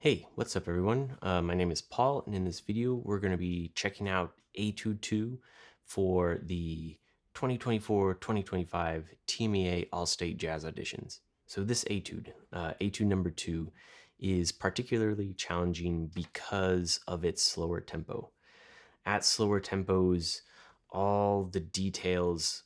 Hey, what's up everyone? My name is Paul, and in this video, we're going to be checking out Etude 2 for the 2024-2025 TMEA All-State Jazz Auditions. So this Etude, Etude number 2, is particularly challenging because of its slower tempo. At slower tempos, all the details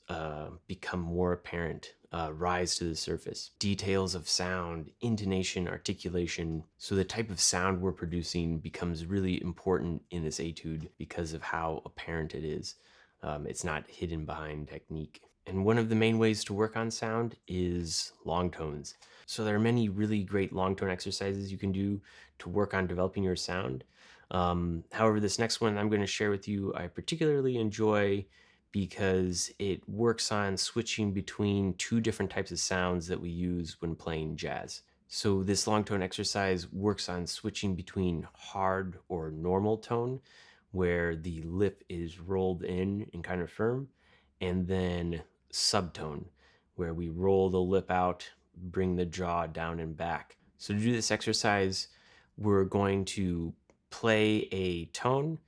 become more apparent, rise to the surface. Details of sound, intonation, articulation. So the type of sound we're producing becomes really important in this etude because of how apparent it is. It's not hidden behind technique. And one of the main ways to work on sound is long tones. So there are many really great long tone exercises you can do to work on developing your sound. However, this next one I'm going to share with you, I particularly enjoy because it works on switching between two different types of sounds that we use when playing jazz. So this long tone exercise works on switching between hard or normal tone, where the lip is rolled in and kind of firm, and then subtone, where we roll the lip out, bring the jaw down and back. So to do this exercise, we're going to play a tone,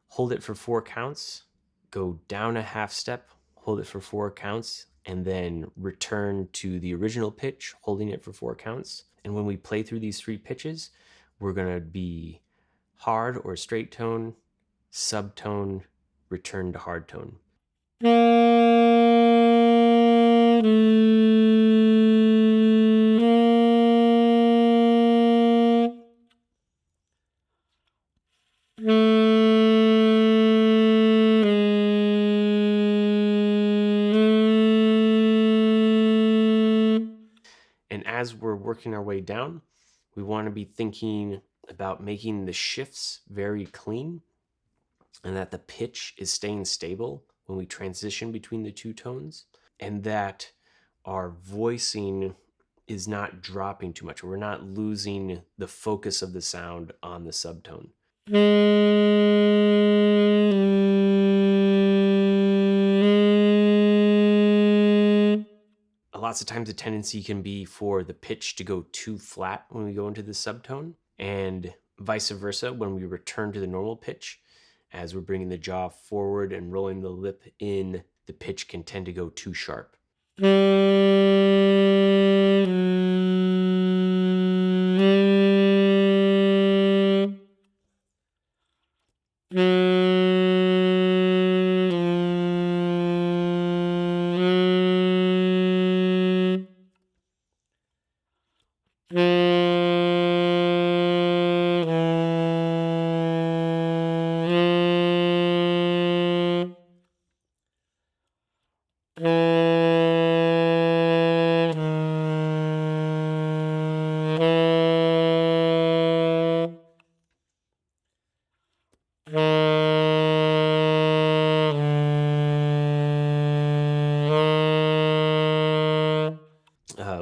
hold it for 4 counts, go down a half step, hold it for 4 counts, and then return to the original pitch, holding it for 4 counts. And when we play through these 3 pitches, we're going to be hard or straight tone, subtone, return to hard tone. And as we're working our way down, we want to be thinking about making the shifts very clean and that the pitch is staying stable when we transition between the two tones, and that our voicing is not dropping too much. We're not losing the focus of the sound on the subtone. Lots of times the tendency can be for the pitch to go too flat when we go into the subtone, and vice versa when we return to the normal pitch. As we're bringing the jaw forward and rolling the lip in, the pitch can tend to go too sharp.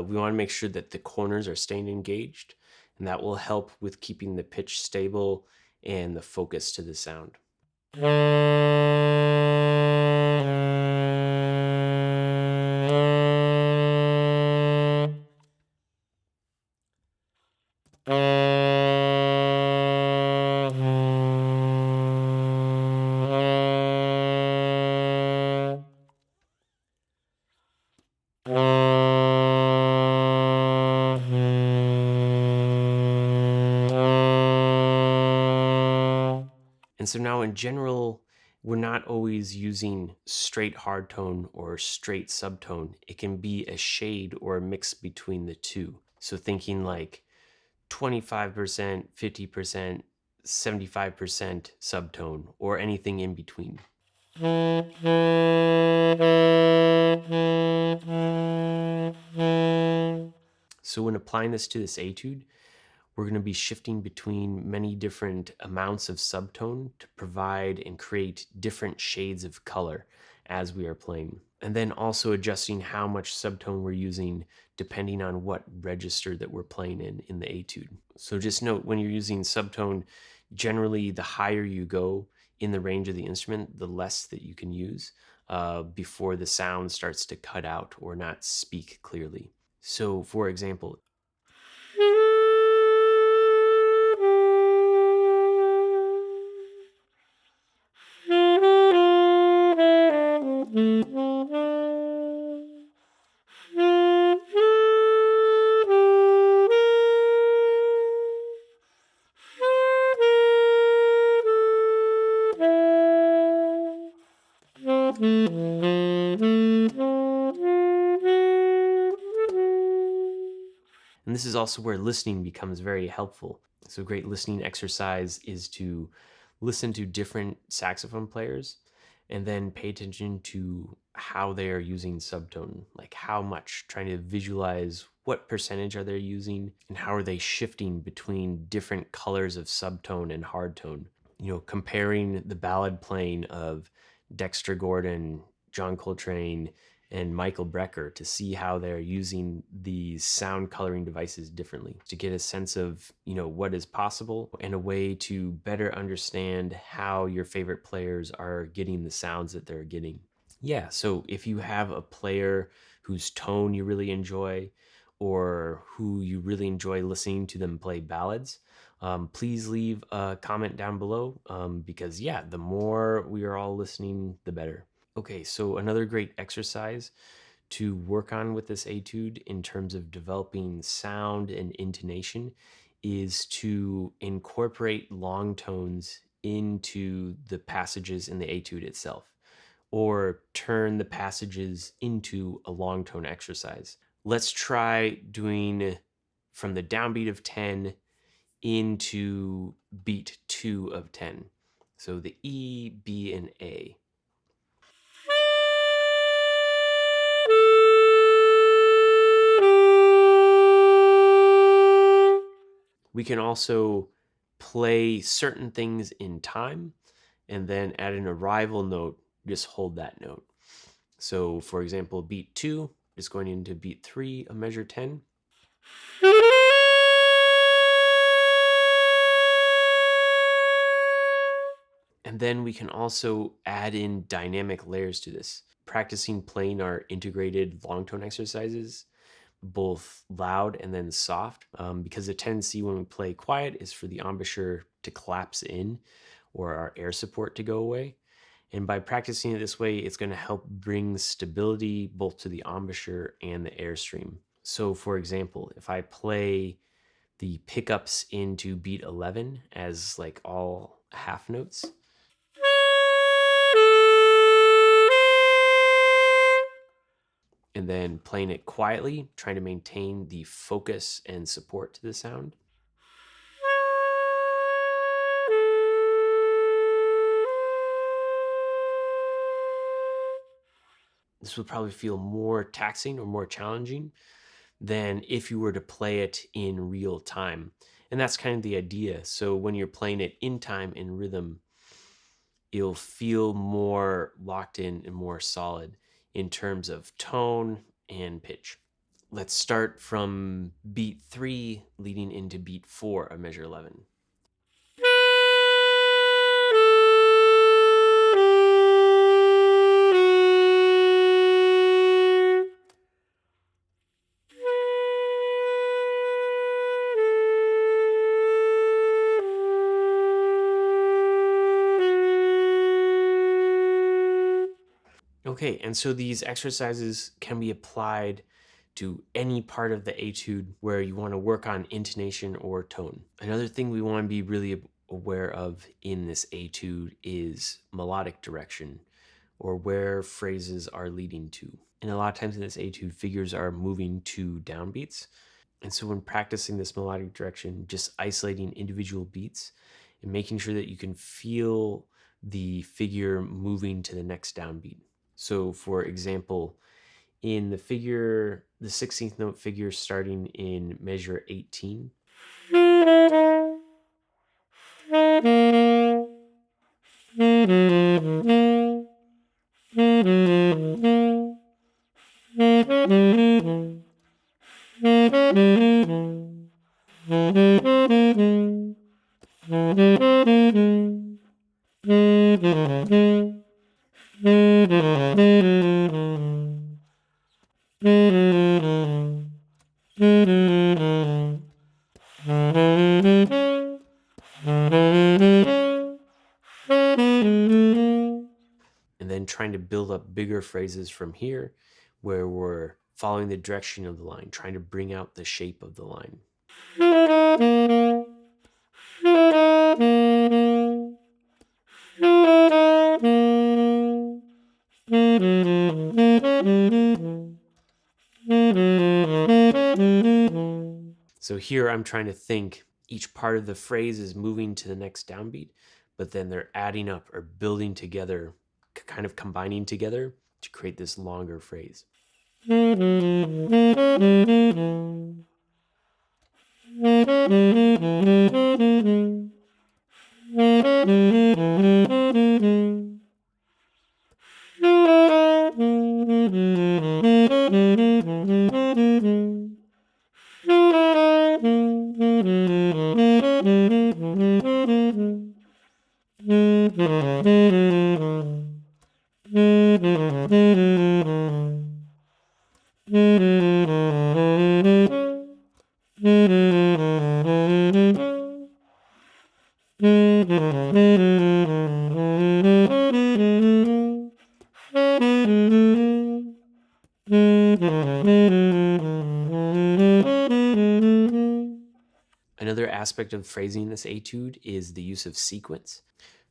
We want to make sure that the corners are staying engaged, and that will help with keeping the pitch stable and the focus to the sound. And so now in general, we're not always using straight hard tone or straight subtone. It can be a shade or a mix between the two. So thinking like 25%, 50%, 75% subtone, or anything in between. So when applying this to this etude, we're going to be shifting between many different amounts of subtone to provide and create different shades of color as we are playing. And then also adjusting how much subtone we're using depending on what register that we're playing in the etude. So just note, when you're using subtone, generally the higher you go in the range of the instrument, the less that you can use before the sound starts to cut out or not speak clearly. So for example, And this is also where listening becomes very helpful. So a great listening exercise is to listen to different saxophone players and then pay attention to how they are using subtone, like how much, trying to visualize what percentage are they using and how are they shifting between different colors of subtone and hardtone. Comparing the ballad playing of Dexter Gordon, John Coltrane, and Michael Brecker to see how they're using these sound coloring devices differently to get a sense of, what is possible and a way to better understand how your favorite players are getting the sounds that they're getting. Yeah, so if you have a player whose tone you really enjoy or who you really enjoy listening to them play ballads, please leave a comment down below because, yeah, the more we are all listening, the better. Okay, so another great exercise to work on with this etude in terms of developing sound and intonation is to incorporate long tones into the passages in the etude itself, or turn the passages into a long tone exercise. Let's try doing from the downbeat of 10 into beat 2 of 10. So the E, B, and A. We can also play certain things in time and then at an arrival note, just hold that note. So for example, beat 2 is going into beat 3 of measure 10. And then we can also add in dynamic layers to this. Practicing playing our integrated long tone exercises, both loud and then soft, because the tendency when we play quiet is for the embouchure to collapse in or our air support to go away. And by practicing it this way, it's going to help bring stability both to the embouchure and the airstream. So for example, if I play the pickups into beat 11 as like all half notes, and then playing it quietly, trying to maintain the focus and support to the sound. This would probably feel more taxing or more challenging than if you were to play it in real time. And that's kind of the idea. So when you're playing it in time, in rhythm, you'll feel more locked in and more solid in terms of tone and pitch. Let's start from beat 3 leading into beat 4 of measure 11. Okay, and so these exercises can be applied to any part of the etude where you want to work on intonation or tone. Another thing we want to be really aware of in this etude is melodic direction, or where phrases are leading to. And a lot of times in this etude, figures are moving to downbeats. And so when practicing this melodic direction, just isolating individual beats and making sure that you can feel the figure moving to the next downbeat. So for example, in the figure, the 16th note figure starting in measure 18, and then trying to build up bigger phrases from here where we're following the direction of the line, trying to bring out the shape of the line. So here I'm trying to think each part of the phrase is moving to the next downbeat, but then they're adding up or building together, kind of combining together to create this longer phrase. Another aspect of phrasing this etude is the use of sequence.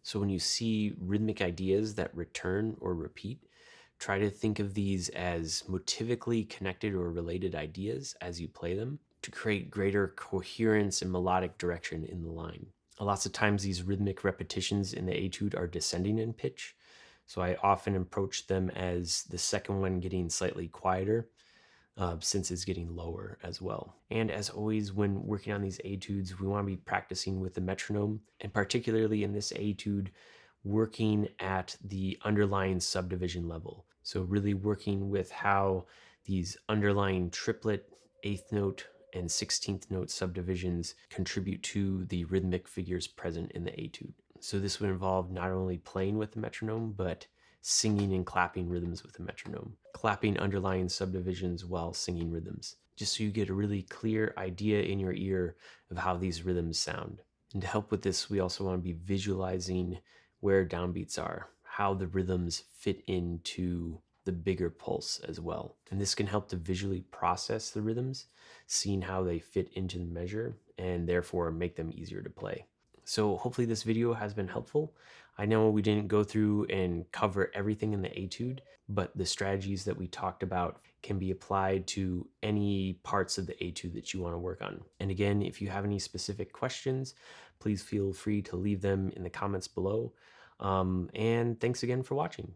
So when you see rhythmic ideas that return or repeat, try to think of these as motivically connected or related ideas as you play them to create greater coherence and melodic direction in the line. Lots of times these rhythmic repetitions in the etude are descending in pitch, so I often approach them as the second one getting slightly quieter, since it's getting lower as well. And as always, when working on these etudes, we want to be practicing with the metronome, and particularly in this etude, working at the underlying subdivision level. So really working with how these underlying triplet, eighth note, and 16th note subdivisions contribute to the rhythmic figures present in the etude. So this would involve not only playing with the metronome, but singing and clapping rhythms with the metronome, clapping underlying subdivisions while singing rhythms, just so you get a really clear idea in your ear of how these rhythms sound. And to help with this, we also want to be visualizing where downbeats are, how the rhythms fit into the bigger pulse as well. And this can help to visually process the rhythms, seeing how they fit into the measure, and therefore make them easier to play. So hopefully this video has been helpful. I know we didn't go through and cover everything in the etude, but the strategies that we talked about can be applied to any parts of the etude that you want to work on. And again, if you have any specific questions, please feel free to leave them in the comments below. And thanks again for watching.